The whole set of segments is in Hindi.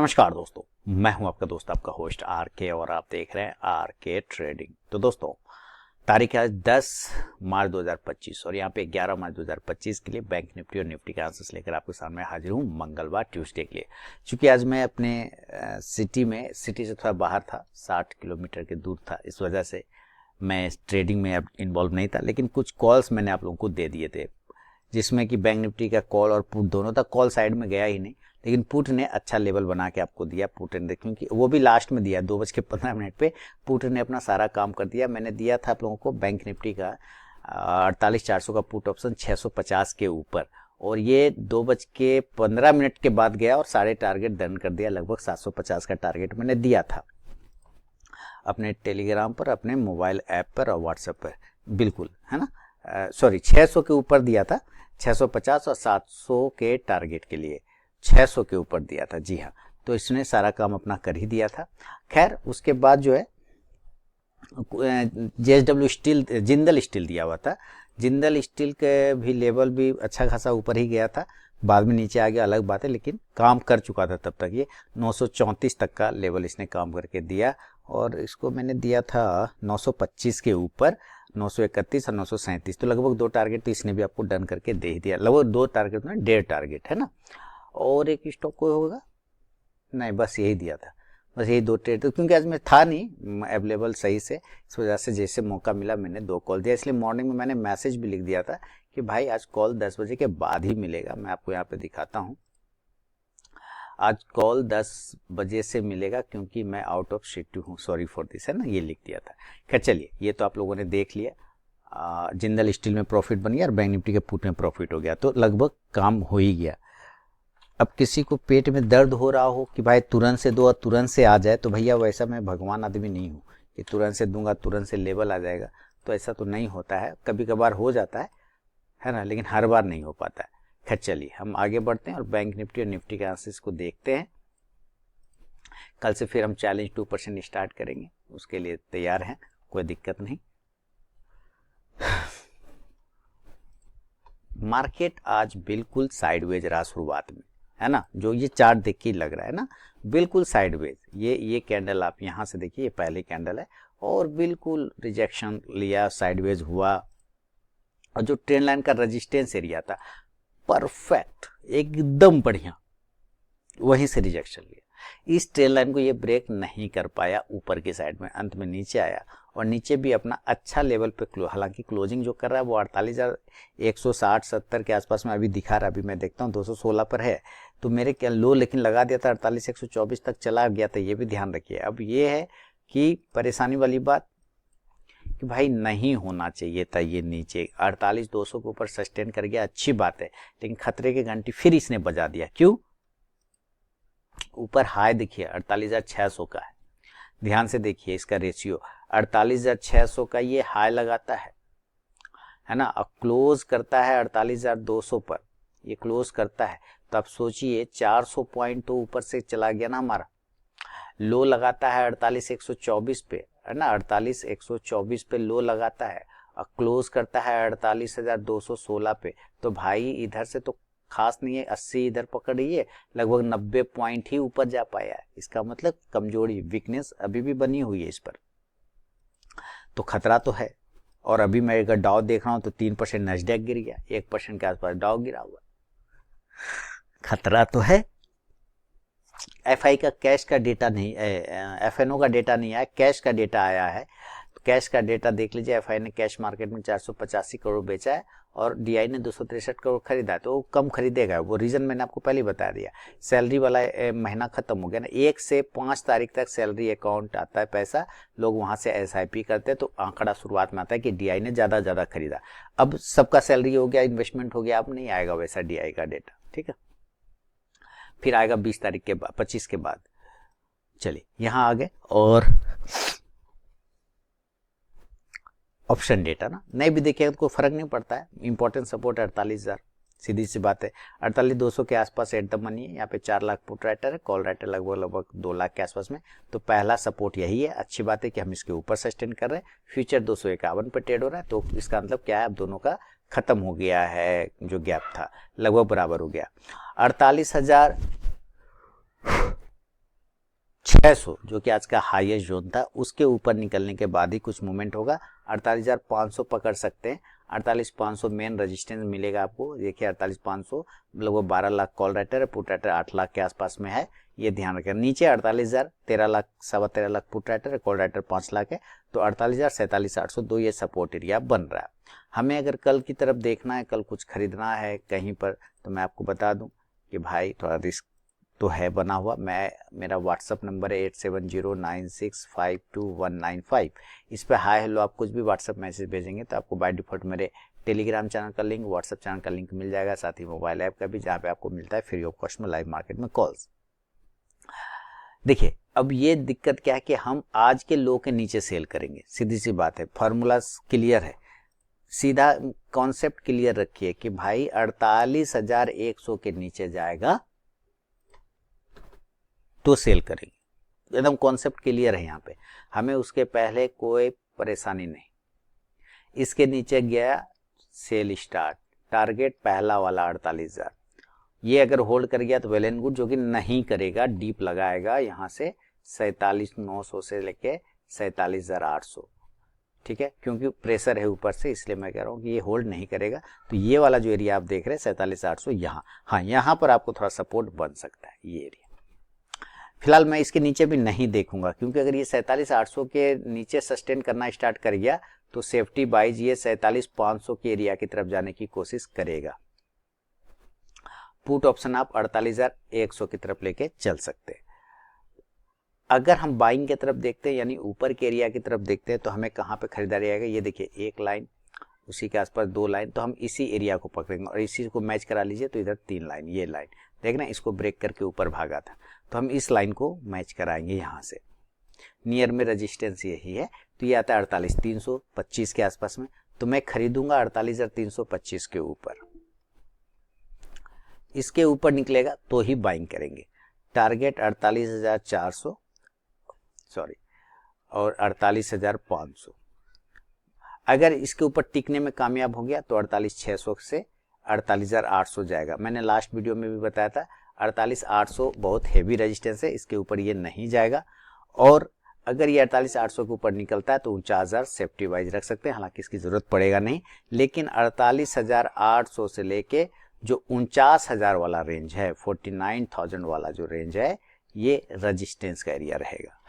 नमस्कार दोस्तों, मैं हूं आपका दोस्त, आपका होस्ट आर के, और आप देख रहे हैं आर के ट्रेडिंग। तो दोस्तों, तारीख है 10 मार्च 2025 और यहाँ पे 11 मार्च 2025 के लिए बैंक निफ्टी और निफ्टी के आंसर्स लेकर आपके सामने हाजिर हूँ मंगलवार ट्यूसडे के लिए। क्योंकि आज मैं अपने सिटी से थोड़ा बाहर था, 60 किलोमीटर के दूर था, इस वजह से मैं ट्रेडिंग में अब इन्वॉल्व नहीं था। लेकिन कुछ कॉल्स मैंने आप लोगों को दे दिए थे, जिसमें कि बैंक निफ्टी का कॉल और पुट दोनों था। कॉल साइड में गया ही नहीं, लेकिन पुट ने अच्छा लेवल बना के आपको दिया। पुट ने, क्योंकि वो भी लास्ट में दिया 2:15 पे, पुट ने अपना सारा काम कर दिया। मैंने दिया था आप लोगों को बैंक निफ्टी का 48,400 का पुट ऑप्शन 650 के ऊपर, और ये 2:15 के बाद गया और सारे टारगेट डन कर दिया। लगभग 750 का टारगेट मैंने दिया था अपने टेलीग्राम पर, अपने मोबाइल ऐप पर और व्हाट्सएप पर, बिल्कुल है ना। सॉरी, 600 के ऊपर दिया था, 650 और 700 के टारगेट के लिए 600 के ऊपर दिया था। जी हाँ, तो इसने सारा काम अपना कर ही दिया था। खैर, उसके बाद जो है JSW स्टील, जिंदल स्टील दिया हुआ था। जिंदल स्टील के भी लेवल भी अच्छा खासा ऊपर ही गया था, बाद में नीचे आ गया, अलग बात है, लेकिन काम कर चुका था तब तक। ये 934 तक का लेवल इसने काम करके दिया, और इसको मैंने दिया था 925 के ऊपर, 931 और 937। तो लगभग 2 टारगेट तो इसने भी आपको डन करके दे ही दिया। लगभग 2 टारगेट में 1.5 टारगेट है ना। और एक स्टॉक कोई होगा नहीं, बस यही दिया था, बस यही 2 ट्रेड। तो क्योंकि आज मैं था नहीं अवेलेबल सही से, इस वजह से जैसे मौका मिला मैंने 2 कॉल दिया। इसलिए मॉर्निंग में मैंने मैसेज भी लिख दिया था कि भाई आज कॉल 10 बजे के बाद ही मिलेगा। मैं आपको यहाँ पे दिखाता हूँ, आज कॉल 10 बजे से मिलेगा, क्योंकि मैं आउट ऑफ शिफ्ट हूँ, सॉरी फॉर दिस, है ना, ये लिख दिया था। खैर चलिए, ये तो आप लोगों ने देख लिया। जिंदल स्टील में प्रॉफिट बन गया और बैंक निफ्टी के पुट में प्रॉफिट हो गया, तो लगभग काम हो ही गया। अब किसी को पेट में दर्द हो रहा हो कि भाई तुरंत से दो और तुरंत से आ जाए, तो भैया वैसा मैं भगवान आदमी नहीं हूँ कि तुरंत से दूंगा तुरंत से लेवल आ जाएगा। तो ऐसा तो नहीं होता है, कभी कभार हो जाता है ना, लेकिन हर बार नहीं हो पाता है। खैर चलिए, हम आगे बढ़ते हैं और बैंक निफ्टी और निफ्टी के आंसर्स को देखते हैं। कल से फिर हम चैलेंज 2% स्टार्ट करेंगे, उसके लिए तैयार हैं, कोई दिक्कत नहीं। मार्केट आज बिल्कुल साइडवेज रहा शुरुआत में, है ना। जो ये चार्ट देख के लग रहा है ना, बिल्कुल साइडवेज। ये कैंडल आप यहाँ से देखिए, ये पहले कैंडल है और बिल्कुल रिजेक्शन लिया, साइडवेज हुआ, और जो ट्रेंड लाइन का रेजिस्टेंस एरिया था परफेक्ट, एकदम बढ़िया, वहीं से रिजेक्शन लिया। इस ट्रेंड लाइन को ये ब्रेक नहीं कर पाया ऊपर की साइड में, अंत में नीचे आया, और नीचे भी अपना अच्छा लेवल पे हालांकि क्लोजिंग जो कर रहा है वो 48,160-70 के आसपास में अभी दिखा रहा है। अभी मैं देखता हूँ 216 पर है, तो मेरे क्या लो लेकिन लगा दिया था, 48,124 तक चला गया था, ये भी ध्यान रखिए। अब ये है कि परेशानी वाली बात कि भाई नहीं होना चाहिए था ये नीचे 48,200 के ऊपर सस्टेन कर गया, अच्छी बात है, लेकिन खतरे की घंटी फिर इसने बजा दिया। क्यों? ऊपर हाई देखिए 48,600 का है, ध्यान से देखिए इसका रेशियो, 48,600 का ये हाई लगाता है ना, अब क्लोज करता है 48,200 पर, ये क्लोज करता है। तो आप सोचिए 400 पॉइंट तो ऊपर से चला गया ना हमारा। लो लगाता है 48,124 पे, है ना, 48,124 पे लो लगाता है, और क्लोज करता है 48,216 पे। तो भाई इधर से तो खास नहीं है, 80 इधर पकड़िए, लगभग 90 पॉइंट ही ऊपर जा पाया है। इसका मतलब कमजोरी, वीकनेस अभी भी बनी हुई है इस पर, तो खतरा तो है। और अभी मैं अगर डाउ देख रहा हूं तो 3% नैस्डैक गिर गया, 1% के आसपास डाउ गिरा हुआ, खतरा तो है। एफआई का कैश का डेटा नहीं, एफएनओ का डेटा नहीं आया, कैश का डेटा आया है। तो कैश का डेटा देख लीजिए, एफआई ने कैश मार्केट में 485 करोड़ बेचा है और डीआई ने 263 करोड़ खरीदा है, तो वो कम खरीदेगा। वो रीजन मैंने आपको पहले बता दिया, सैलरी वाला महीना खत्म हो गया ना, 1 से 5 तारीख तक सैलरी अकाउंट आता है पैसा, लोग वहां से एसआईपी करते हैं, तो आंकड़ा शुरुआत में आता है कि डीआई ने ज्यादा खरीदा। अब सबका सैलरी हो गया, इन्वेस्टमेंट हो गया, अब नहीं आएगा वैसा डीआई का डेटा, ठीक है, फिर आएगा 20 तारीख के बाद, 25 के बाद। चलिए यहां आ गए, और ऑप्शन डेटा ना नहीं भी देखिएगा तो कोई फर्क नहीं पड़ता है। इंपॉर्टेंट सपोर्ट 48,000, सीधी सी बात है, 48,200 के आसपास एट द मनी है। यहाँ पे 4 लाख पुट राइटर है, कॉल राइटर लगभग 2 लाख के आसपास में। तो पहला सपोर्ट यही है, अच्छी बात है कि हम इसके ऊपर सस्टेन कर रहे हैं। फ्यूचर 251 पे ट्रेड हो रहा है, तो इसका मतलब क्या है, अब दोनों का खत्म हो गया है, जो गैप था लगभग बराबर हो गया। 48,000 600 जो कि आज का हाईएस्ट जोन था, उसके ऊपर निकलने के बाद ही कुछ मूवमेंट होगा। 48,500 पकड़ सकते हैं। 48,500 मेन रेजिस्टेंस मिलेगा आपको। देखिए 48,500 लगभग 12 लाख कॉल राइटर है, पुट राइटर 8 लाख के आसपास में है, ये ध्यान रखें। नीचे 48,000, 13 लाख, 13.25 लाख पुट राइटर है, कॉल राइटर 5 लाख है, तो 48,000, 47,802 ये सपोर्ट एरिया बन रहा है। हमें अगर कल की तरफ देखना है, कल कुछ खरीदना है कहीं पर, तो मैं आपको बता दूं कि भाई थोड़ा रिस्क तो है बना हुआ। मेरा व्हाट्सअप नंबर है 8709652195। इस पे हाय हेलो आप कुछ भी व्हाट्सअप मैसेज भेजेंगे तो आपको बाय डिफॉल्ट मेरे टेलीग्राम चैनल का लिंक, व्हाट्सअप चैनल का लिंक मिल जाएगा, साथ ही मोबाइल ऐप का भी, जहाँ पे आपको मिलता है फ्री ऑफ कॉस्ट में लाइव मार्केट में कॉल्स। देखिए अब ये दिक्कत क्या है कि हम आज के लो के नीचे सेल करेंगे, सीधी सी बात है, फॉर्मूला क्लियर है, सीधा कॉन्सेप्ट क्लियर रखिए कि भाई 48,100 के नीचे जाएगा तो सेल करेंगे, एकदम कॉन्सेप्ट क्लियर है यहाँ पे, हमें उसके पहले कोई परेशानी नहीं। इसके नीचे गया सेल स्टार्ट, टारगेट पहला वाला 48,000, ये अगर होल्ड कर गया तो वेल एंड गुड, जो कि नहीं करेगा डीप लगाएगा यहाँ से 47,900 से लेके 47,800, ठीक है, क्योंकि प्रेशर है ऊपर से, इसलिए मैं कह रहा हूँ कि ये होल्ड नहीं करेगा। तो ये वाला जो एरिया आप देख रहे हैं 47,800, यहाँ, हाँ यहाँ पर आपको थोड़ा सपोर्ट बन सकता है ये एरिया। फिलहाल मैं इसके नीचे भी नहीं देखूंगा, क्योंकि अगर ये 47,800 के नीचे सस्टेन करना स्टार्ट कर गया तो सेफ्टी बाइज ये 47,500 के एरिया की तरफ जाने की कोशिश करेगा। पुट ऑप्शन आप 48,100 की तरफ लेके चल सकते हैं। अगर हम बाइंग की तरफ देखते हैं, यानी ऊपर के एरिया की तरफ देखते हैं, तो हमें कहाँ पे खरीदारी आएगा, ये देखिए एक लाइन, उसी के आसपास 2 लाइन, तो हम इसी एरिया को पकड़ेंगे और इसी को मैच करा लीजिए, तो इधर 3 लाइन, ये लाइन देखना, इसको ब्रेक करके ऊपर भागा था, तो हम इस लाइन को मैच कराएंगे यहाँ से, नियर में रेजिस्टेंस यही है, तो ये आता है 48,325 के आसपास में, तो मैं खरीदूंगा 48,325 के ऊपर, इसके ऊपर निकलेगा तो ही बाइंग करेंगे। टारगेट 48,400 और 48,500, अगर इसके ऊपर टिकने में कामयाब हो गया तो 48,600 से 48,800 जाएगा। मैंने लास्ट वीडियो में भी बताया था 48,800 बहुत हेवी रेजिस्टेंस है, इसके ऊपर ये नहीं जाएगा, और अगर ये 48,800 के ऊपर निकलता है तो 49,000 सेफ्टी वाइज रख सकते हैं, हालांकि इसकी जरूरत पड़ेगा नहीं, लेकिन 48,800 से लेके जो 49,000 वाला रेंज है, 49,000 वाला जो रेंज है, ये रेजिस्टेंस का एरिया रहेगा।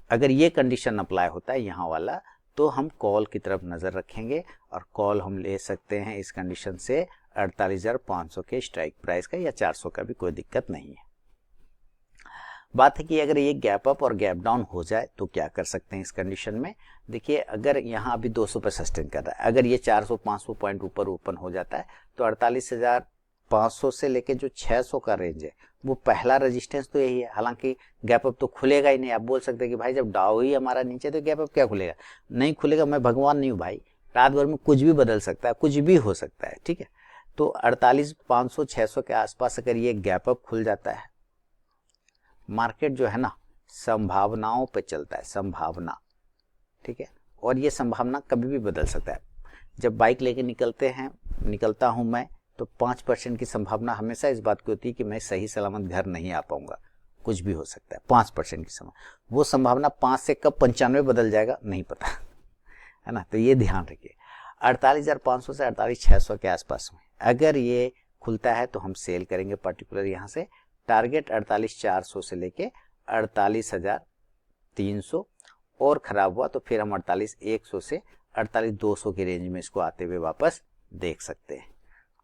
अगर ये कंडीशन अप्लाई होता है यहाँ वाला, तो हम कॉल की तरफ नजर रखेंगे, और कॉल हम ले सकते हैं इस कंडीशन से 48,500 के स्ट्राइक प्राइस का, या 400 का भी, कोई दिक्कत नहीं है। बात है कि अगर ये गैप अप और गैप डाउन हो जाए तो क्या कर सकते हैं इस कंडीशन में। देखिए अगर यहाँ अभी 200 पे सस्टेन कर रहा है, अगर ये 400-500 पॉइंट ऊपर ओपन हो जाता है तो 48,500 से लेके जो 600 का रेंज है, वो पहला रेजिस्टेंस तो यही है। हालांकि गैप अप तो खुलेगा ही नहीं, आप बोल सकते हैं कि भाई जब डाउ ही हमारा नीचे तो गैप अप क्या खुलेगा, नहीं खुलेगा, मैं भगवान नहीं हूँ भाई, रात भर में कुछ भी बदल सकता है, कुछ भी हो सकता है, ठीक है। तो 48,500-600 के आसपास अगर ये गैप अप खुल जाता है, मार्केट जो है ना संभावनाओं पे चलता है, संभावना, ठीक है, और ये संभावना कभी भी बदल सकता है। जब बाइक लेके निकलता हूं मैं, तो 5% की संभावना हमेशा इस बात की होती है कि मैं सही सलामत घर नहीं आ पाऊंगा, कुछ भी हो सकता है, 5% की संभावना, वो संभावना 5 से कब 95 बदल जाएगा नहीं पता, है ना। तो ये ध्यान रखिए 48,500 से 48,600 के आसपास में अगर ये खुलता है तो हम सेल करेंगे, पर्टिकुलर यहाँ से टारगेट 48,400 से लेके 48,300, और खराब हुआ तो फिर हम 48,100 से 48,200 के रेंज में इसको आते हुए वापस देख सकते हैं।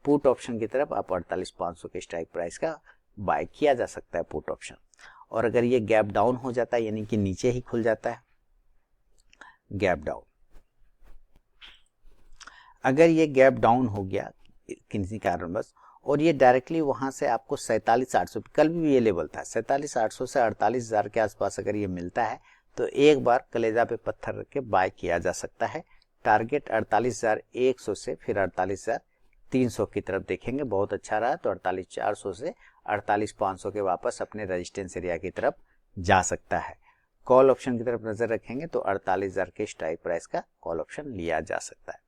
पुट ऑप्शन की तरफ आप 48,500 के स्ट्राइक प्राइस का बाय किया जा सकता है पुट ऑप्शन। और अगर ये गैप डाउन हो जाता है, यानी कि नीचे ही खुल जाता है, गैप डाउन, अगर ये गैप डाउन हो गया किसी कारणवश और ये डायरेक्टली वहां से आपको 47,800, कल भी ये लेवल था 47,800 से 48,000 के आसपास अगर ये मिलता है तो एक बार कलेजा पे पत्थर रख के बाय किया जा सकता है। टारगेट 48,100 से फिर 48,300 की तरफ देखेंगे, बहुत अच्छा रहा तो 48,400 से 48,500 के वापस अपने रेजिस्टेंस एरिया की तरफ जा सकता है। कॉल ऑप्शन की तरफ नजर रखेंगे तो 48,000 के स्ट्राइक प्राइस का कॉल ऑप्शन लिया जा सकता है।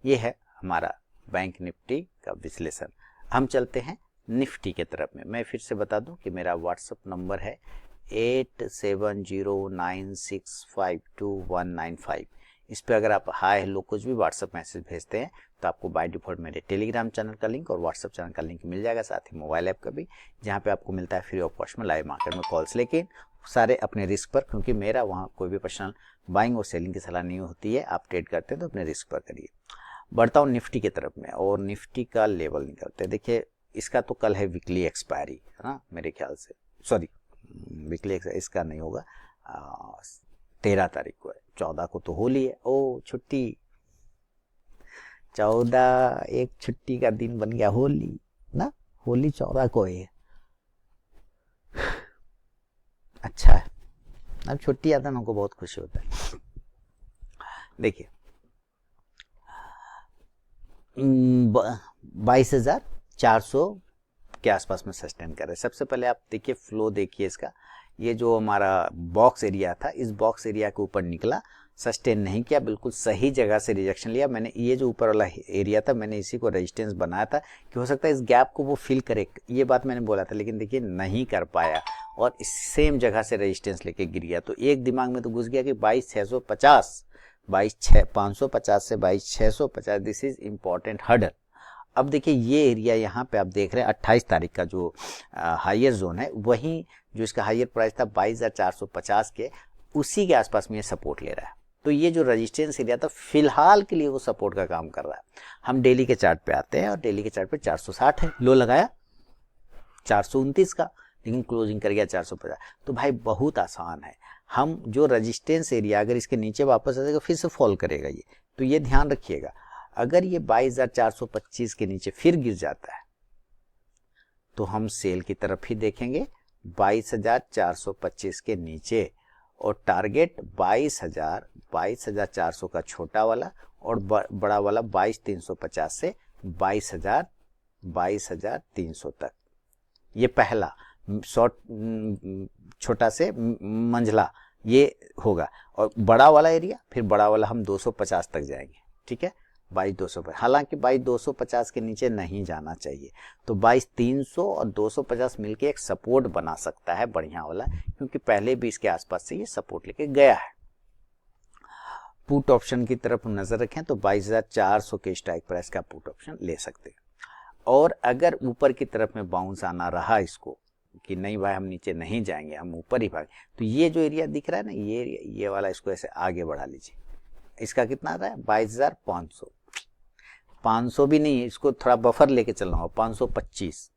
ये है हमारा बैंक निफ्टी का विश्लेषण। हम चलते हैं निफ्टी के तरफ में। मैं फिर से बता दूं कि मेरा व्हाट्सअप नंबर है 8709652195। इस पे अगर आप हाय हेलो कुछ भी व्हाट्सअप मैसेज भेजते हैं तो आपको बाय डिफॉल्ट मेरे टेलीग्राम चैनल का लिंक और व्हाट्सअप चैनल का लिंक मिल जाएगा, साथ ही मोबाइल ऐप का भी, जहाँ पे आपको मिलता है फ्री ऑफ कॉस्ट में लाइव मार्केट में कॉल्स, लेकिन सारे अपने रिस्क पर, क्योंकि मेरा वहाँ कोई भी पर्सनल बाइंग और सेलिंग की सलाह नहीं होती है। आप ट्रेड करते हैं तो अपने रिस्क पर करिए। बढ़ता हूँ निफ्टी की तरफ में, और निफ्टी का लेवल निकलते हैं। देखिए इसका तो कल है वीकली एक्सपायरी, है ना, मेरे ख्याल से, सॉरी वीकली इसका नहीं होगा, 13 तारीख को है, 14 को तो होली है, ओ छुट्टी, 14 एक छुट्टी का दिन बन गया, होली ना, होली 14 को है। अच्छा है, अब छुट्टी आता है ना, हमको बहुत खुशी होता है। देखिए 22,400 के आसपास में सस्टेन कर रहे हैं। सबसे पहले आप देखिए फ्लो देखिए इसका, ये जो हमारा बॉक्स एरिया था, इस बॉक्स एरिया के ऊपर निकला, सस्टेन नहीं किया, बिल्कुल सही जगह से रिजेक्शन लिया। मैंने ये जो ऊपर वाला एरिया था, मैंने इसी को रेजिस्टेंस बनाया था कि हो सकता है इस गैप को वो फिल करे, ये बात मैंने बोला था, लेकिन देखिए नहीं कर पाया और इस सेम जगह से रेजिस्टेंस लेके गिर गया। तो एक दिमाग में तो घुस गया कि 22,650, 22,550 से 22,650, दिस इज इम्पॉर्टेंट हर्डल। अब देखिए ये एरिया यहाँ पे आप देख रहे हैं 28 तारीख का जो हायर जोन है, वहीं जो इसका हायर प्राइस था 22,450 के, उसी के आसपास में ये सपोर्ट ले रहा है। तो ये जो रेजिस्टेंस एरिया था फिलहाल के लिए वो सपोर्ट का काम कर रहा है। हम डेली के चार्ट पे आते हैं और डेली के चार्ट पे 460 है, लो लगाया 429 का, लेकिन क्लोजिंग कर गया 450। तो भाई बहुत आसान है, हम जो रेजिस्टेंस एरिया अगर इसके नीचे वापस आ जाएगा फिर से फॉल करेगा ये, तो ये ध्यान रखिएगा। अगर ये 22,425 के नीचे फिर गिर जाता है तो हम सेल की तरफ ही देखेंगे, 22,425 के नीचे, और टारगेट 22,400 का छोटा वाला और बड़ा वाला 22,350 से 22,300 तक। ये पहला शॉर्ट छोटा से मंझला ये होगा, और बड़ा वाला एरिया, फिर बड़ा वाला हम 250 तक जाएंगे, ठीक है, 22,200 हालांकि 22,250 के नीचे नहीं जाना चाहिए। तो 22,300 और 250 मिलके एक सपोर्ट बना सकता है बढ़िया वाला, क्योंकि पहले भी इसके आसपास से ये सपोर्ट लेके गया है। पुट ऑप्शन की तरफ नजर रखें तो 22,400 के स्ट्राइक प्राइस का पुट ऑप्शन ले सकते हैं। और अगर ऊपर की तरफ में बाउंस आना रहा इसको कि नहीं भाई हम नीचे नहीं जाएंगे, हम ऊपर ही भाग, तो ये जो एरिया दिख रहा है ना, ये वाला, इसको ऐसे आगे बढ़ा लीजिए। इसका कितना आ रहा है 22,500, 500 भी नहीं, इसको थोड़ा बफर लेके चलना होगा, 525,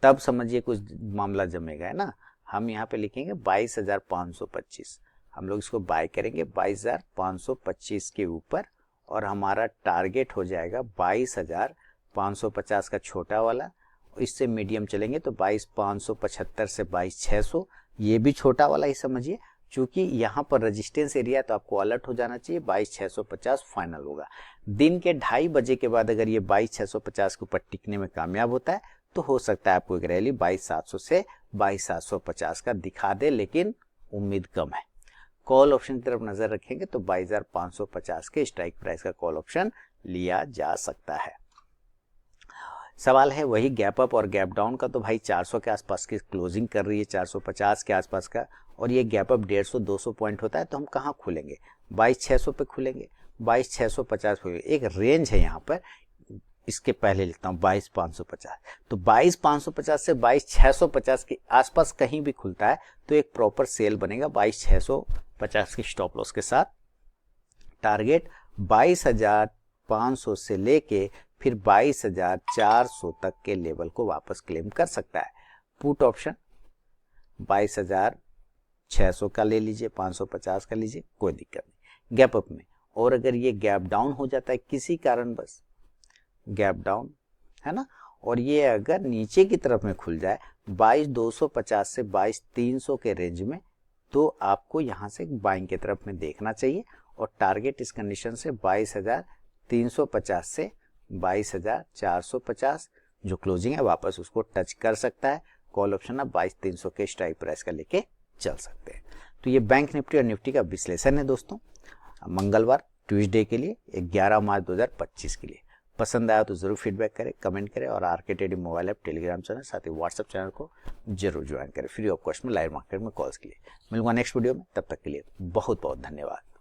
तब समझिए कुछ मामला जमेगा, है ना। हम यहाँ पे लिखेंगे 22,525, हम लोग इसको बाय करेंगे 22,525 के ऊपर, और हमारा टारगेट हो जाएगा 22,550 का छोटा वाला, इससे मीडियम चलेंगे तो 22,575 से 22,600, ये भी छोटा वाला ही समझिए, क्योंकि यहाँ पर रेजिस्टेंस एरिया तो आपको अलर्ट हो जाना चाहिए, 22,650 फाइनल होगा। दिन के 2:30 बजे के बाद अगर ये 22,650 के ऊपर टिकने में कामयाब होता है तो हो सकता है आपको एक रैली 22,700 से 22,750 का दिखा दे, लेकिन उम्मीद कम है। कॉल ऑप्शन की तरफ नजर रखेंगे तो 22,550 के स्ट्राइक प्राइस का कॉल ऑप्शन लिया जा सकता है। सवाल है वही गैप अप और गैप डाउन का, तो भाई 400 के आसपास की क्लोजिंग कर रही है, 450 के आसपास का, और ये गैप अप 150-200 पॉइंट होता है, तो हम कहाँ खुलेंगे, 22,600 पे खुलेंगे, 22,650 पे। एक रेंज है यहाँ पर, इसके पहले लिखता हूँ 22,550, तो 22,550 से 22,650 के आसपास कहीं भी खुलता है तो एक प्रॉपर सेल बनेगा 22,650 की स्टॉप लॉस के साथ। टारगेट 22,500 से लेके फिर 22,400 तक के लेवल को वापस क्लेम कर सकता है। पुट ऑप्शन 22,600 का ले लीजिए, 550 का लीजिए, कोई दिक्कत नहीं गैप अप में। और अगर ये गैप डाउन हो जाता है किसी कारण, बस गैप डाउन है ना, और ये अगर नीचे की तरफ में खुल जाए 22,250 से 22,300 के रेंज में, तो आपको यहाँ से बाइंग की तरफ में देखना चाहिए, और टारगेट इस कंडीशन से 22,350 से 22,450 जो क्लोजिंग है वापस उसको टच कर सकता है। कॉल ऑप्शन आप 22,300 के स्ट्राइक प्राइस का लेके चल सकते हैं। तो ये बैंक निफ्टी और निफ्टी का विश्लेषण है दोस्तों, मंगलवार ट्यूसडे के लिए 11 मार्च 2025 के लिए। पसंद आया तो ज़रूर फीडबैक करें, कमेंट करें और आर के trading mobile app, Telegram channel, साथ ही व्हाट्सएप चैनल को जरूर ज्वाइन करें फ्री ऑफ कॉस्ट में लाइव मार्केट में कॉल्स के लिए। मिलूंगा नेक्स्ट वीडियो में, तब तक के लिए बहुत बहुत धन्यवाद।